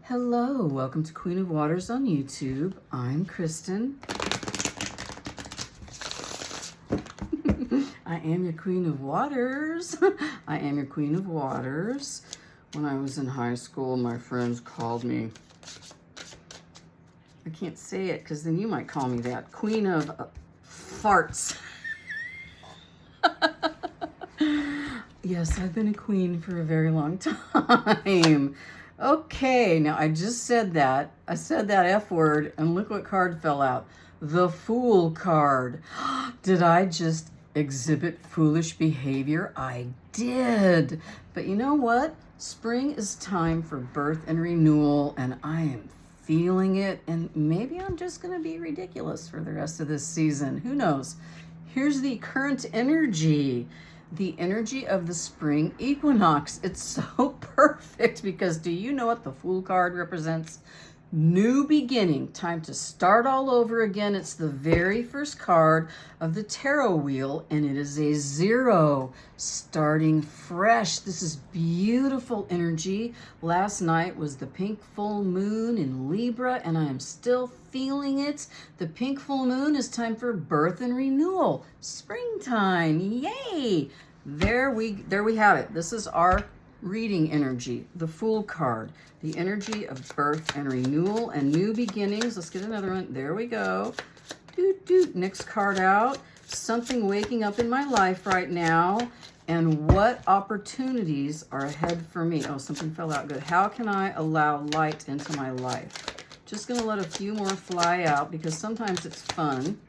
Hello, welcome to Queen of Waters on YouTube. I'm Kristen. I am your Queen of Waters. I am your Queen of Waters. When I was in high school, my friends called me, I can't say it because then you might call me that, Queen of Farts. Yes, I've been a queen for a very long time. Okay, now I just said that. I said that F word, and look what card fell out. The Fool card. Did I just exhibit foolish behavior? I did. But you know what? Spring is time for birth and renewal, and I am feeling it, and maybe I'm just going to be ridiculous for the rest of this season. Who knows? Here's the current energy. The energy of the spring equinox. It's so perfect because do you know what the Fool card represents? New beginning, time to start all over again. It's the very first card of the tarot wheel, and it is a 0, starting fresh. This is beautiful energy. Last night was the pink full moon in Libra, and I am still feeling it. The pink full moon is time for birth and renewal. Springtime, yay! There we have it. This is our reading energy, the Fool card, the energy of birth and renewal and new beginnings. Let's get another one. There we go. Doot, doot. Next card out. Something waking up in my life right now, and what opportunities are ahead for me. Oh, something fell out. Good. How can I allow light into my life? Just going to let a few more fly out because sometimes it's fun.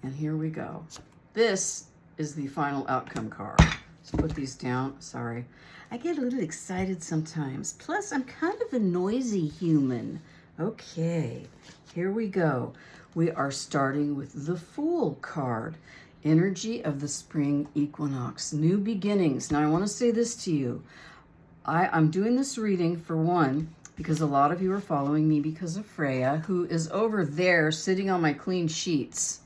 And here we go. This is the final outcome card. Let's put these down. Sorry. I get a little excited sometimes. Plus, I'm kind of a noisy human. Okay, here we go. We are starting with the Fool card. Energy of the spring equinox. New beginnings. Now, I want to say this to you. I'm doing this reading, for one, because a lot of you are following me because of Freya, who is over there sitting on my clean sheets.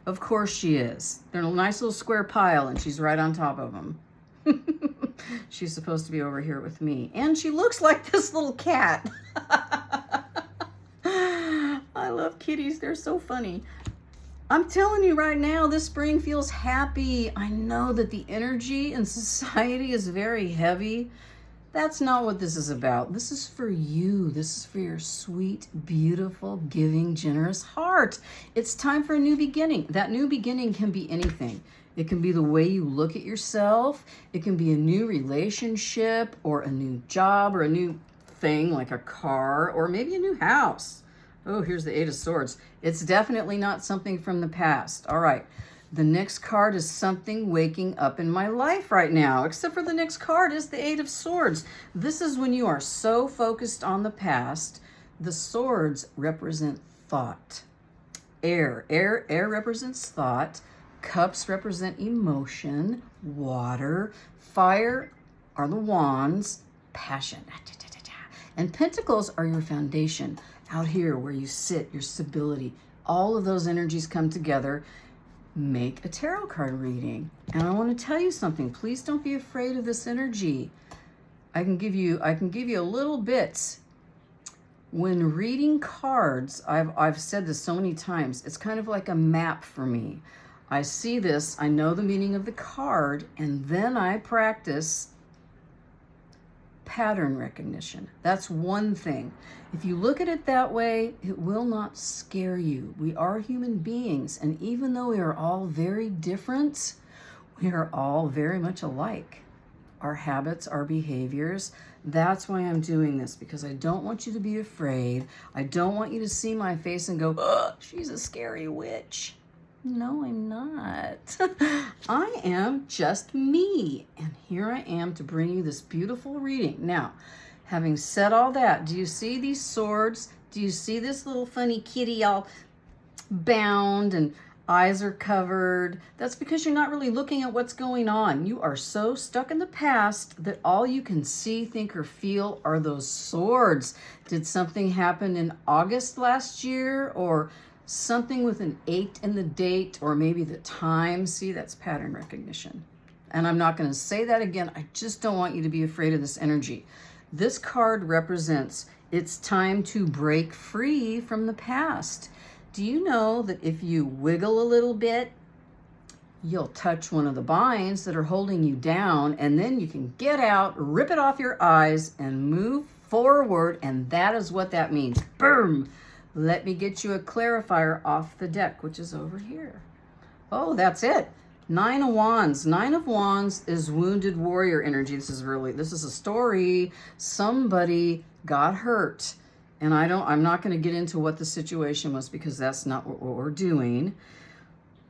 Of course she is. They're in a nice little square pile, and she's right on top of them. She's supposed to be over here with me. And she looks like this little cat. I love kitties. They're so funny. I'm telling you right now, this spring feels happy. I know that the energy in society is very heavy. That's not what this is about. This is for you. This is for your sweet, beautiful, giving, generous heart. It's time for a new beginning. That new beginning can be anything. It can be the way you look at yourself. It can be a new relationship or a new job or a new thing like a car or maybe a new house. Oh, here's the 8 of Swords. It's definitely not something from the past. All right. The next card is something waking up in my life right now, except for the next card is the 8 of Swords. This is when you are so focused on the past. The swords represent thought. Air represents thought. Cups represent emotion. Water. Fire are the wands. Passion. And pentacles are your foundation. Out here where you sit, your stability. All of those energies come together. Make a tarot card reading. And I want to tell you something. Please don't be afraid of this energy. I can give you a little bit. When reading cards, I've said this so many times, it's kind of like a map for me. I see this, I know the meaning of the card, and then I practice pattern recognition. That's one thing. If you look at it that way, it will not scare you. We are human beings, and even though we are all very different, we are all very much alike. Our habits, our behaviors. That's why I'm doing this, because I don't want you to be afraid. I don't want you to see my face and go, "Ugh, she's a scary witch." No, I'm not. I am just me. And here I am to bring you this beautiful reading. Now, having said all that, do you see these swords? Do you see this little funny kitty all bound and eyes are covered? That's because you're not really looking at what's going on. You are so stuck in the past that all you can see, think, or feel are those swords. Did something happen in August last year, or something with an 8 in the date, or maybe the time? See, that's pattern recognition. And I'm not going to say that again. I just don't want you to be afraid of this energy. This card represents it's time to break free from the past. Do you know that if you wiggle a little bit, you'll touch one of the binds that are holding you down, and then you can get out, rip it off your eyes, and move forward, and that is what that means. Boom! Let me get you a clarifier off the deck, which is over here. Oh, that's it. 9 of Wands. 9 of Wands is wounded warrior energy. This is a story. Somebody got hurt. And I'm not going to get into what the situation was because that's not what we're doing.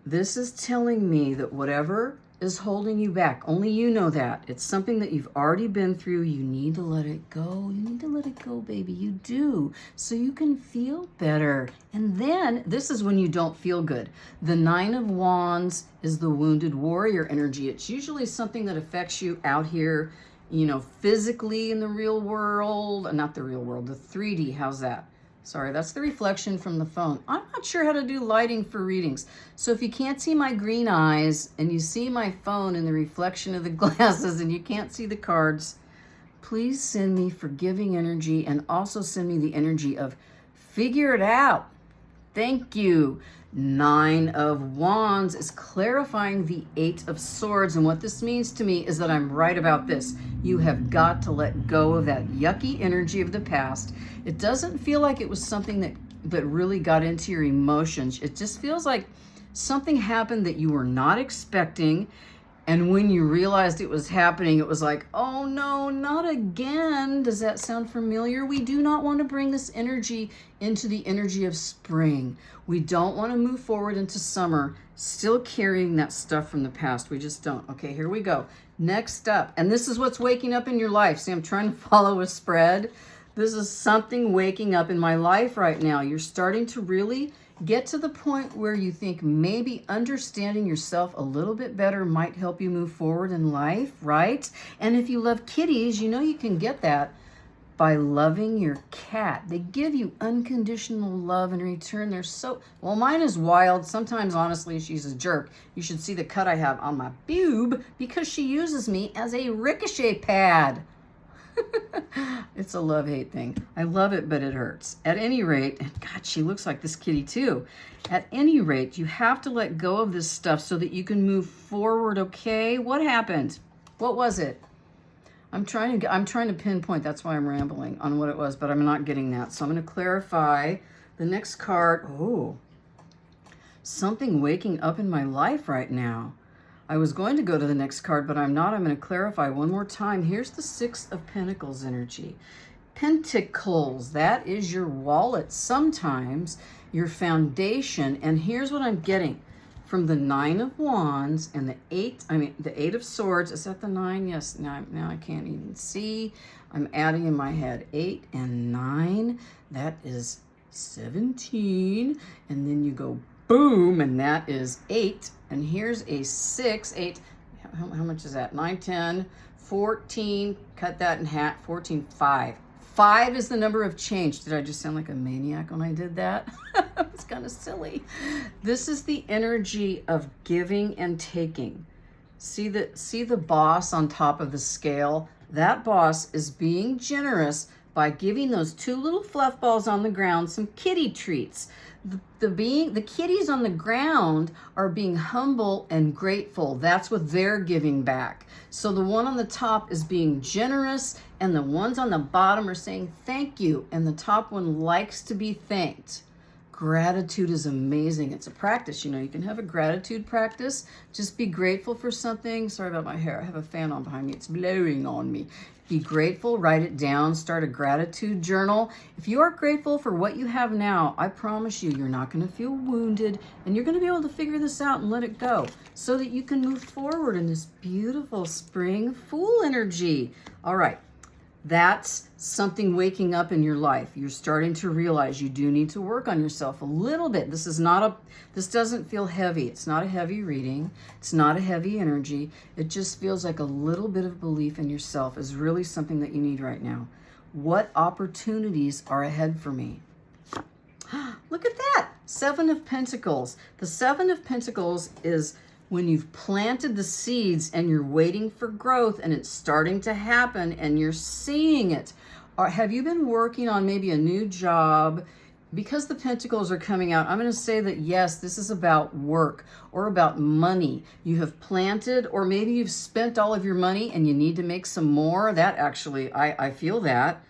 This is telling me that whatever is holding you back, only you know that. It's something that you've already been through. You need to let it go. You need to let it go, baby. You do. So you can feel better. And then this is when you don't feel good. The 9 of Wands is the wounded warrior energy. It's usually something that affects you out here, you know, physically in the real world. Not the real world, the 3D. How's that? Sorry, that's the reflection from the phone. I'm not sure how to do lighting for readings. So if you can't see my green eyes and you see my phone in the reflection of the glasses and you can't see the cards, please send me forgiving energy and also send me the energy of figure it out. Thank you. 9 of Wands is clarifying the 8 of Swords. And what this means to me is that I'm right about this. You have got to let go of that yucky energy of the past. It doesn't feel like it was something that really got into your emotions. It just feels like something happened that you were not expecting. And when you realized it was happening, it was like, oh no, not again. Does that sound familiar? We do not want to bring this energy into the energy of spring. We don't want to move forward into summer, still carrying that stuff from the past. We just don't. Okay, here we go. Next up, and this is what's waking up in your life. See, I'm trying to follow a spread. This is something waking up in my life right now. You're starting to really get to the point where you think maybe understanding yourself a little bit better might help you move forward in life, right? And if you love kitties, you know you can get that by loving your cat. They give you unconditional love in return. They're so, well, mine is wild. Sometimes, honestly, she's a jerk. You should see the cut I have on my boob because she uses me as a ricochet pad. It's a love-hate thing. I love it, but it hurts. At any rate, God, she looks like this kitty too. At any rate, you have to let go of this stuff so that you can move forward, okay? What happened? What was it? I'm trying to pinpoint, that's why I'm rambling on what it was, but I'm not getting that. So I'm going to clarify the next card. Oh, something waking up in my life right now. I was going to go to the next card, but I'm not. I'm going to clarify one more time. Here's the 6 of Pentacles energy. Pentacles, that is your wallet, sometimes your foundation. And here's what I'm getting from the 9 of Wands and the 8 of Swords. Is that the 9? Yes, now I can't even see. I'm adding in my head 8 and 9. That is 17. And then you go boom, and that is 8. And here's a 6, 8. How much is that? 9, 10, 14. Cut that in half. 14, 5. 5 is the number of change. Did I just sound like a maniac when I did that? It's kind of silly. This is the energy of giving and taking. See the boss on top of the scale? That boss is being generous by giving those 2 little fluff balls on the ground some kitty treats. The kitties on the ground are being humble and grateful. That's what they're giving back. So the one on the top is being generous, and the ones on the bottom are saying thank you, and the top one likes to be thanked. Gratitude is amazing. It's a practice. You know, you can have a gratitude practice. Just be grateful for something. Sorry about my hair. I have a fan on behind me. It's blowing on me. Be grateful, write it down, start a gratitude journal. If you are grateful for what you have now, I promise you, you're not going to feel wounded, and you're going to be able to figure this out and let it go so that you can move forward in this beautiful spring Fool energy. All right. That's something waking up in your life. You're starting to realize you do need to work on yourself a little bit. This doesn't feel heavy. It's not a heavy reading. It's not a heavy energy. It just feels like a little bit of belief in yourself is really something that you need right now. What opportunities are ahead for me? Look at that. 7 of Pentacles. The 7 of Pentacles is when you've planted the seeds and you're waiting for growth and it's starting to happen and you're seeing it. Or have you been working on maybe a new job? Because the pentacles are coming out, I'm going to say that yes, this is about work or about money. You have planted, or maybe you've spent all of your money and you need to make some more. That actually, I feel that.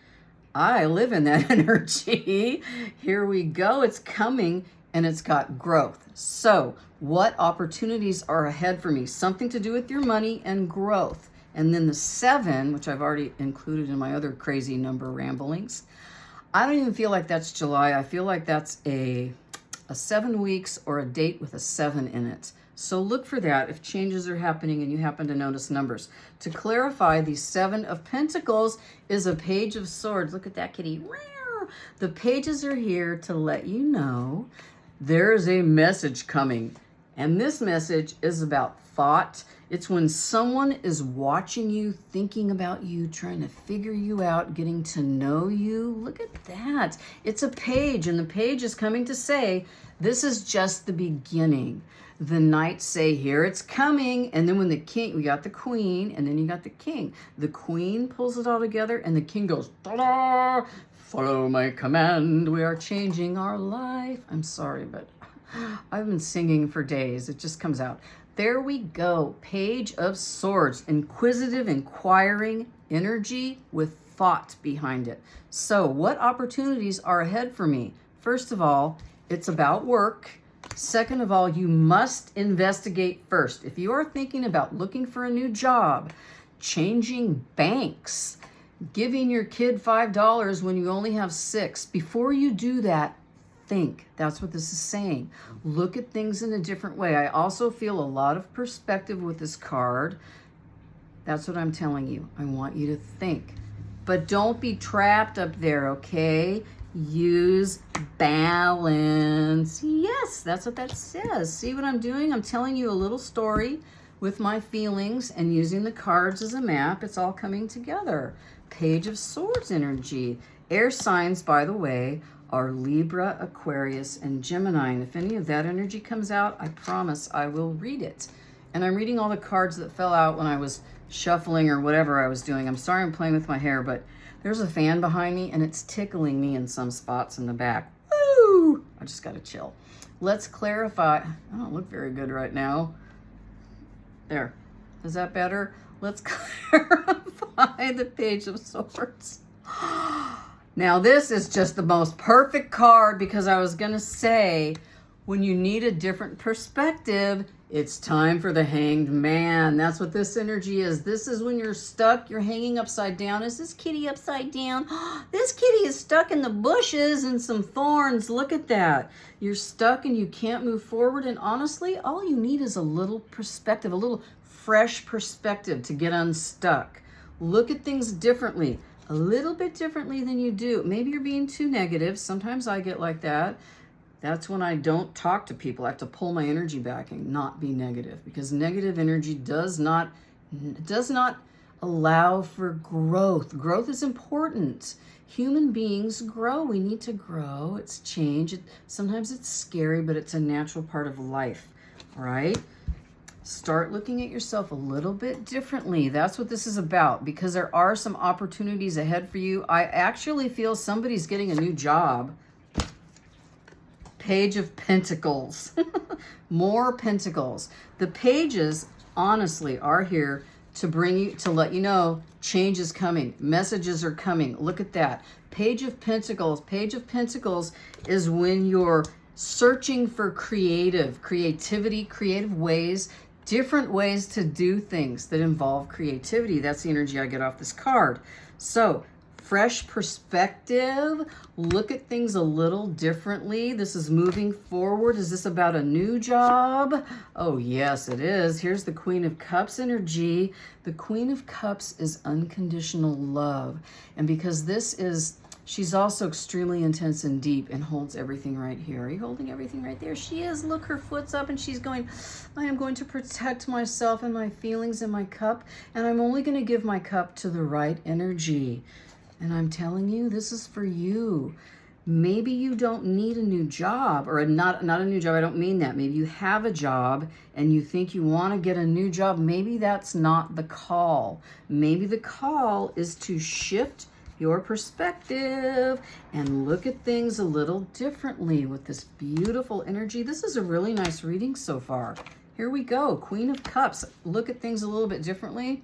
I live in that energy. Here we go. It's coming and it's got growth. So what opportunities are ahead for me? Something to do with your money and growth. And then the 7, which I've already included in my other crazy number ramblings. I don't even feel like that's July. I feel like that's a 7 weeks or a date with a 7 in it. So look for that if changes are happening and you happen to notice numbers. To clarify, the 7 of Pentacles is a Page of Swords. Look at that kitty. The pages are here to let you know there is a message coming. And this message is about thought. It's when someone is watching you, thinking about you, trying to figure you out, getting to know you. Look at that. It's a page, and the page is coming to say, this is just the beginning. The knights say, here it's coming. And then when the king, we got the queen, and then you got the king. The queen pulls it all together, and the king goes, ta-da! Follow my command. We are changing our life. I'm sorry, but I've been singing for days. It just comes out. There we go. Page of Swords. Inquisitive, inquiring energy with thought behind it. So what opportunities are ahead for me? First of all, it's about work. Second of all, you must investigate first. If you are thinking about looking for a new job, changing banks, giving your kid $5 when you only have 6, before you do that, think. That's what this is saying. Look at things in a different way. I also feel a lot of perspective with this card. That's what I'm telling you. I want you to think. But don't be trapped up there, okay? Use balance. Yes, that's what that says. See what I'm doing? I'm telling you a little story with my feelings and using the cards as a map. It's all coming together. Page of Swords energy. Air signs, by the way, are Libra, Aquarius, and Gemini. And if any of that energy comes out, I promise I will read it. And I'm reading all the cards that fell out when I was shuffling or whatever I was doing. I'm sorry I'm playing with my hair, but there's a fan behind me and it's tickling me in some spots in the back. Woo! I just gotta chill. Let's clarify. I don't look very good right now. There. Is that better? Let's clarify the Page of Swords. Now, this is just the most perfect card because I was going to say, when you need a different perspective, it's time for the Hanged Man. That's what this energy is. This is when you're stuck, you're hanging upside down. Is this kitty upside down? This kitty is stuck in the bushes and some thorns. Look at that. You're stuck and you can't move forward. And honestly, all you need is a little perspective, a little fresh perspective to get unstuck. Look at things differently. A little bit differently than you do. Maybe you're being too negative. Sometimes I get like that. That's when I don't talk to people. I have to pull my energy back and not be negative, because negative energy does not allow for growth. Growth is important. Human beings grow. We need to grow. It's change. Sometimes it's scary, but it's a natural part of life. All right? Start looking at yourself a little bit differently. That's what this is about, because there are some opportunities ahead for you. I actually feel somebody's getting a new job. Page of Pentacles. More Pentacles. The pages, honestly, are here to bring you, to let you know change is coming. Messages are coming. Look at that. Page of Pentacles. Page of Pentacles is when you're searching for creativity, creative ways, different ways to do things that involve creativity. That's the energy I get off this card. So, fresh perspective. Look at things a little differently. This is moving forward. Is this about a new job? Oh, yes, it is. Here's the Queen of Cups energy. The Queen of Cups is unconditional love. And because this is, she's also extremely intense and deep and holds everything right here. Are you holding everything right there? She is. Look, her foot's up and she's going, I am going to protect myself and my feelings in my cup. And I'm only going to give my cup to the right energy. And I'm telling you, this is for you. Maybe you don't need a new job, or not a new job. I don't mean that. Maybe you have a job and you think you want to get a new job. Maybe that's not the call. Maybe the call is to shift your perspective and look at things a little differently with this beautiful energy. This is a really nice reading so far. Here we go. Queen of Cups. Look at things a little bit differently.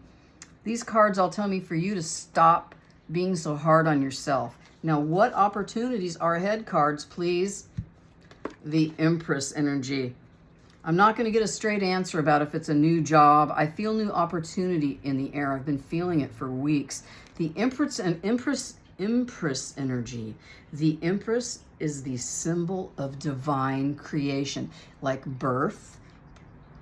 These cards all tell me for you to stop being so hard on yourself. Now, what opportunities are ahead, cards, please? The Empress energy. I'm not going to get a straight answer about if it's a new job. I feel new opportunity in the air. I've been feeling it for weeks. The Empress and Empress energy. The Empress is the symbol of divine creation, like birth,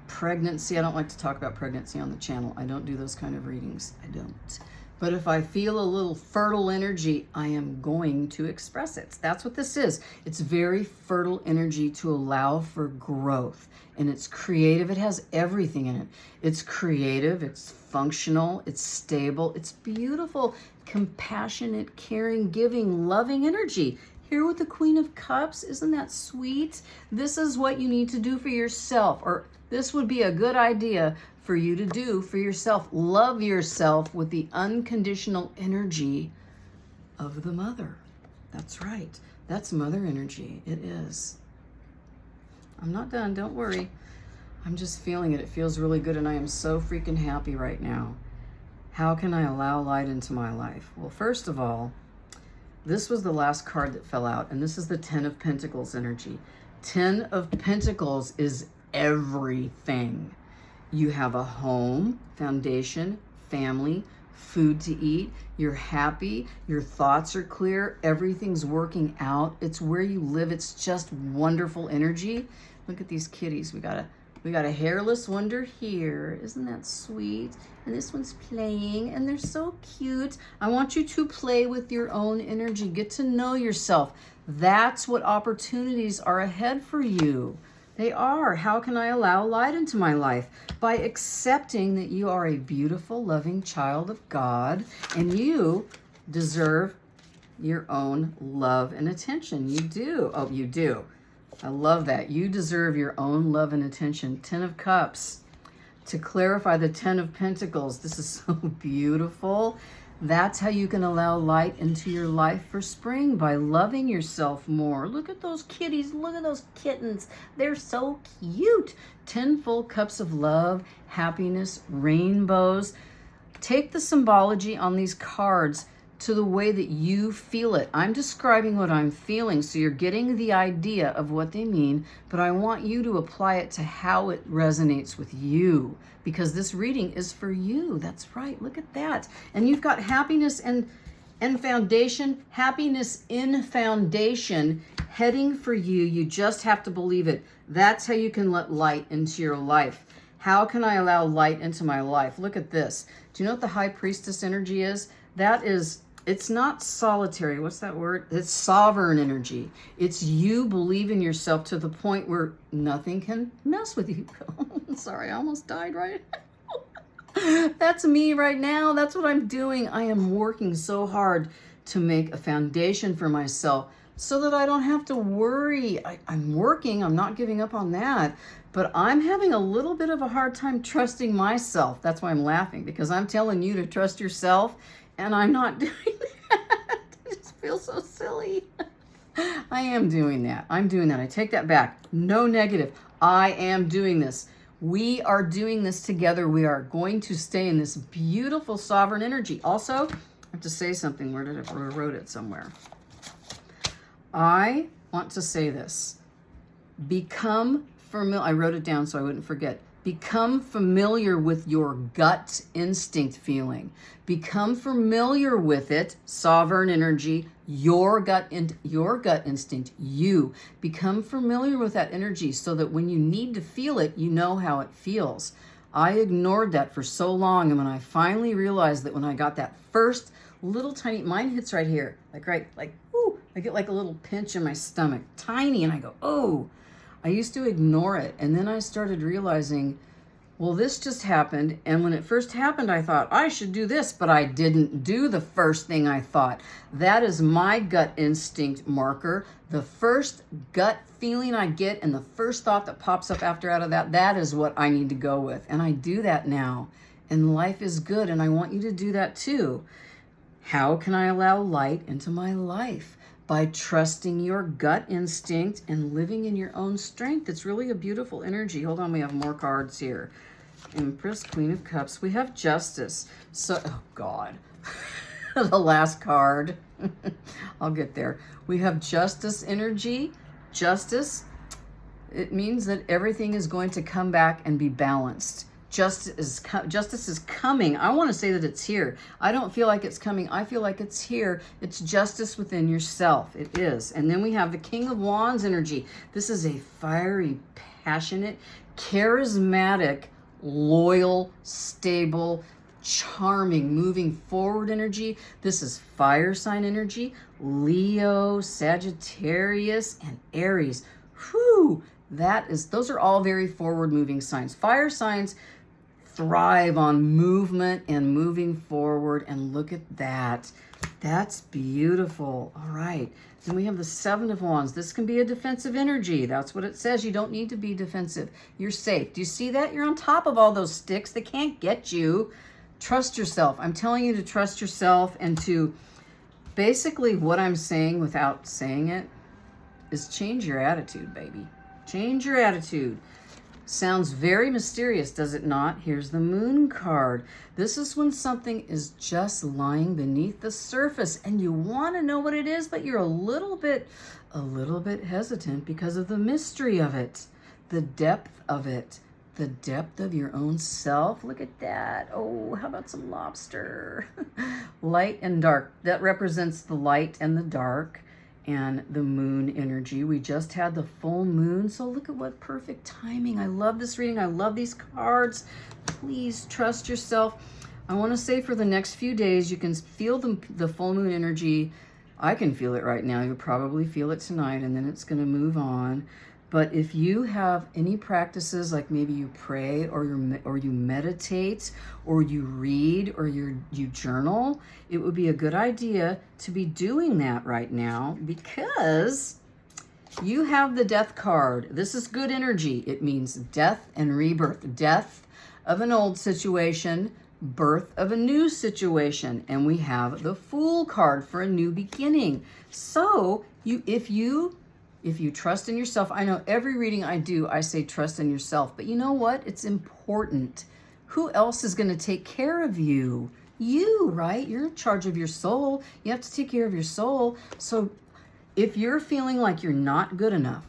pregnancy. I don't like to talk about pregnancy on the channel. I don't do those kind of readings. I don't. But if I feel a little fertile energy, I am going to express it. That's what this is. It's very fertile energy to allow for growth. And it's creative. It has everything in it. It's creative. It's functional. It's stable. It's beautiful, compassionate, caring, giving, loving energy. Here with the Queen of Cups, isn't that sweet? This is what you need to do for yourself, or this would be a good idea for you to do for yourself. Love yourself with the unconditional energy of the mother. That's right. That's mother energy. It is. I'm not done. Don't worry. I'm just feeling it. It feels really good, and I am so freaking happy right now. How can I allow light into my life? Well, first of all, this was the last card that fell out, and this is the Ten of Pentacles energy. Ten of Pentacles is everything. You have a home, foundation, family, food to eat. You're happy. Your thoughts are clear. Everything's working out. It's where you live. It's just wonderful energy. Look at these kitties. We got a hairless wonder here. Isn't that sweet? And this one's playing, and they're so cute. I want you to play with your own energy. Get to know yourself. That's what opportunities are ahead for you. They are. How can I allow light into my life? By accepting that you are a beautiful, loving child of God, and you deserve your own love and attention. You do. Oh, you do. I love that. You deserve your own love and attention. Ten of Cups. To clarify the Ten of Pentacles, this is so beautiful. That's how you can allow light into your life for spring, by loving yourself more. Look at those kitties. Look at those kittens. They're so cute. 10 full cups of love, happiness, rainbows. Take the symbology on these cards to the way that you feel it. I'm describing what I'm feeling, so you're getting the idea of what they mean, but I want you to apply it to how it resonates with you, because this reading is for you. That's right. Look at that. And you've got happiness and foundation, happiness in foundation heading for you. You just have to believe it. That's how you can let light into your life. How can I allow light into my life? Look at this. Do you know what the High Priestess energy is? That is, it's not solitary. What's that word? It's sovereign energy. It's you believe in yourself to the point where nothing can mess with you. Sorry, I almost died right now. That's me right now. That's what I'm doing. I am working so hard to make a foundation for myself so that I don't have to worry. I'm working. I'm not giving up on that. But I'm having a little bit of a hard time trusting myself. That's why I'm laughing, because I'm telling you to trust yourself, and I'm not doing that. I just feel so silly. I am doing that. I'm doing that. I take that back. No negative. I am doing this. We are doing this together. We are going to stay in this beautiful sovereign energy. Also, I have to say something. Where did I wrote it somewhere? I want to say this. Become familiar. I wrote it down so I wouldn't forget. Become familiar with your gut instinct feeling. Become familiar with it, sovereign energy, your gut instinct, you. Become familiar with that energy so that when you need to feel it, you know how it feels. I ignored that for so long, and when I finally realized that when I got that first little tiny, mine hits right here, ooh, I get like a little pinch in my stomach, tiny, and I go, oh. I used to ignore it, and then I started realizing Well, this just happened, and when it first happened, I thought, I should do this, but I didn't do the first thing I thought. That is my gut instinct marker. The first gut feeling I get and the first thought that pops up out of that, that is what I need to go with. And I do that now, and life is good, and I want you to do that too. How can I allow light into my life? By trusting your gut instinct and living in your own strength. It's really a beautiful energy. Hold on, we have more cards here. Empress, Queen of Cups. We have Justice. So, oh God, the last card. I'll get there. We have Justice energy. Justice, it means that everything is going to come back and be balanced. Justice is coming. I want to say that it's here. I don't feel like it's coming. I feel like it's here. It's justice within yourself. It is. And then we have the King of Wands energy. This is a fiery, passionate, charismatic, loyal, stable, charming, moving forward energy. This is fire sign energy. Leo, Sagittarius, and Aries. Whew! Those are all very forward moving signs. Fire signs thrive on movement and moving forward, and look at that. That's beautiful. All right. Then we have the Seven of Wands. This can be a defensive energy. That's what it says. You don't need to be defensive. You're safe. Do you see that? You're on top of all those sticks. They can't get you. Trust yourself. I'm telling you to trust yourself, and to basically what I'm saying without saying it is change your attitude, baby. Change your attitude. Sounds very mysterious, does it not? Here's the Moon card. This is when something is just lying beneath the surface and you want to know what it is, but you're a little bit hesitant because of the mystery of it, the depth of it, the depth of your own self. Look at that. Oh, how about some lobster? Light and dark. That represents the light and the dark. And the moon energy. We just had the full moon, so look at what perfect timing. I love this reading. I love these cards. Please trust yourself. I want to say for the next few days, you can feel the full moon energy. I can feel it right now. You'll probably feel it tonight, and then it's going to move on. But if you have any practices, like maybe you pray or you meditate or you read or you journal, it would be a good idea to be doing that right now, because you have the Death card. This is good energy. It means death and rebirth. Death of an old situation, birth of a new situation. And we have the Fool card for a new beginning. So if you trust in yourself, I know every reading I do, I say trust in yourself, but you know what? It's important. Who else is going to take care of you? You, right? You're in charge of your soul. You have to take care of your soul. So if you're feeling like you're not good enough,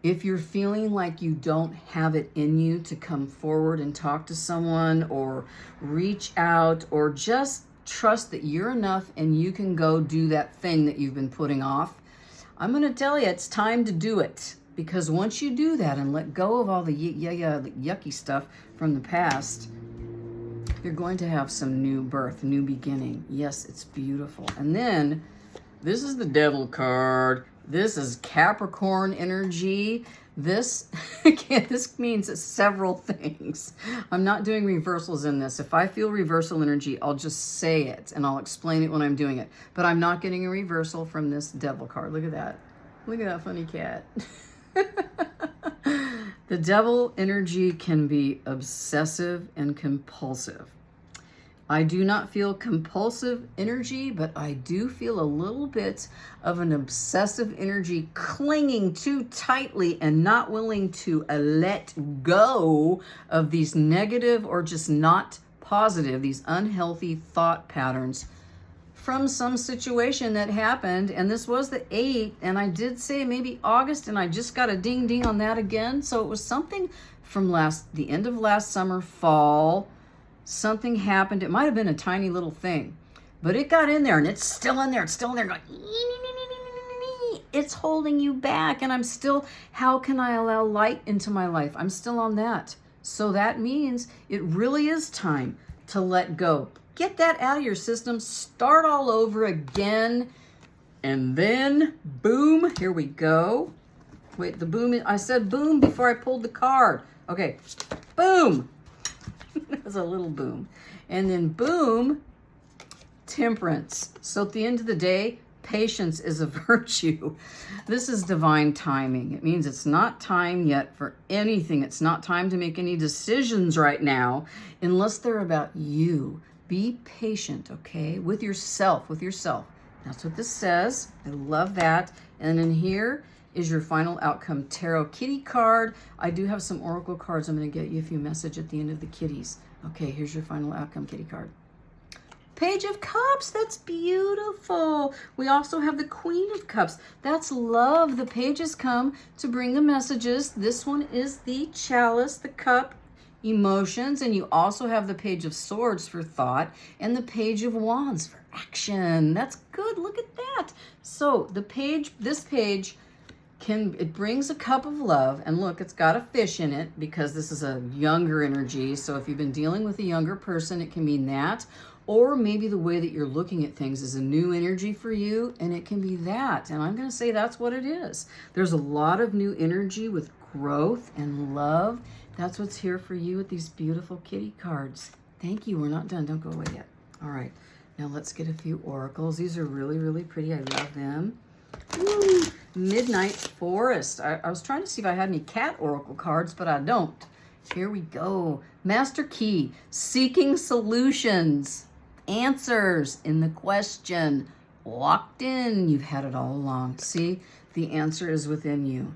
if you're feeling like you don't have it in you to come forward and talk to someone or reach out, or just trust that you're enough and you can go do that thing that you've been putting off, I'm going to tell you, it's time to do it. Because once you do that and let go of all the yucky stuff from the past, you're going to have some new birth, new beginning. Yes, it's beautiful. And then this is the Devil card. This is Capricorn energy. This means several things. I'm not doing reversals in this. If I feel reversal energy, I'll just say it and I'll explain it when I'm doing it. But I'm not getting a reversal from this Devil card. Look at that. Look at that funny cat. The Devil energy can be obsessive and compulsive. I do not feel compulsive energy, but I do feel a little bit of an obsessive energy, clinging too tightly and not willing to let go of these negative or just not positive, these unhealthy thought patterns from some situation that happened. And this was the 8th, and I did say maybe August, and I just got a ding ding on that again. So it was something from the end of last summer, fall. Something happened. It might have been a tiny little thing, but it got in there, and it's still in there. It's still in there going, it's holding you back. And I'm still, how can I allow light into my life? I'm still on that. So that means it really is time to let go. Get that out of your system. Start all over again. And then boom, here we go. Wait, the boom, I said boom before I pulled the card. Okay, boom. It's a little boom. And then boom, temperance. So at the end of the day, patience is a virtue. This is divine timing. It means it's not time yet for anything. It's not time to make any decisions right now unless they're about you. Be patient, okay? With yourself, That's what this says. I love that. And then here is your final outcome tarot kitty card. I do have some oracle cards. I'm going to get you a few messages at the end of the kitties. Okay, here's your final outcome kitty card. Page of Cups, that's beautiful. We also have the Queen of Cups. That's love. The pages come to bring the messages. This one is the chalice, the cup, emotions, and you also have the Page of Swords for thought and the Page of Wands for action. That's good. Look at that. So this page it brings a cup of love, and look, it's got a fish in it because this is a younger energy. So if you've been dealing with a younger person, it can mean that. Or maybe the way that you're looking at things is a new energy for you, and it can be that. And I'm going to say that's what it is. There's a lot of new energy with growth and love. That's what's here for you with these beautiful kitty cards. Thank you. We're not done. Don't go away yet. All right. Now let's get a few oracles. These are really, really pretty. I love them. Ooh, Midnight Forest. I was trying to see if I had any cat oracle cards, but I don't. Here we go. Master Key. Seeking solutions. Answers in the question. Locked in. You've had it all along. See, the answer is within you.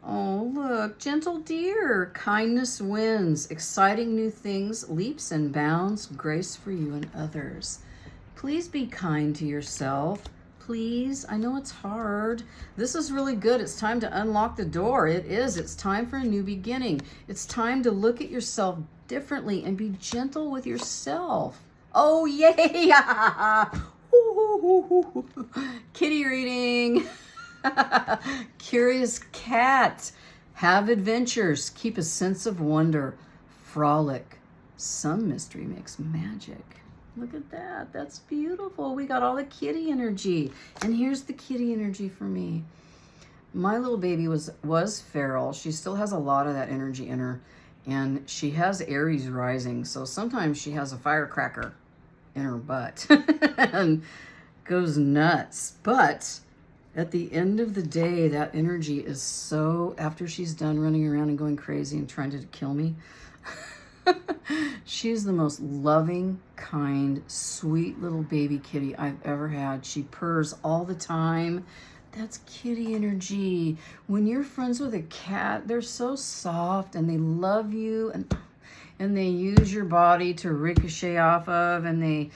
Oh, look, gentle deer. Kindness wins. Exciting new things. Leaps and bounds. Grace for you and others. Please be kind to yourself. Please. I know it's hard. This is really good. It's time to unlock the door. It is. It's time for a new beginning. It's time to look at yourself differently and be gentle with yourself. Oh, yay! Kitty reading. Curious cat. Have adventures. Keep a sense of wonder. Frolic. Some mystery makes magic. Look at that. That's beautiful. We got all the kitty energy. And here's the kitty energy for me. My little baby was feral. She still has a lot of that energy in her. And she has Aries rising. So sometimes she has a firecracker in her butt and goes nuts. But at the end of the day, that energy is so, after she's done running around and going crazy and trying to kill me, she's the most loving, kind, sweet little baby kitty I've ever had. She purrs all the time. That's kitty energy. When you're friends with a cat, they're so soft and they love you and they use your body to ricochet off of, and they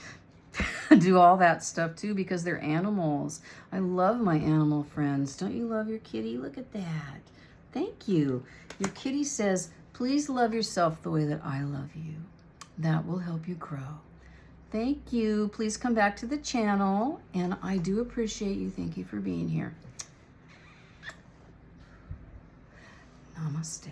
do all that stuff too because they're animals. I love my animal friends. Don't you love your kitty? Look at that. Thank you. Your kitty says, please love yourself the way that I love you. That will help you grow. Thank you. Please come back to the channel, and I do appreciate you. Thank you for being here. Namaste.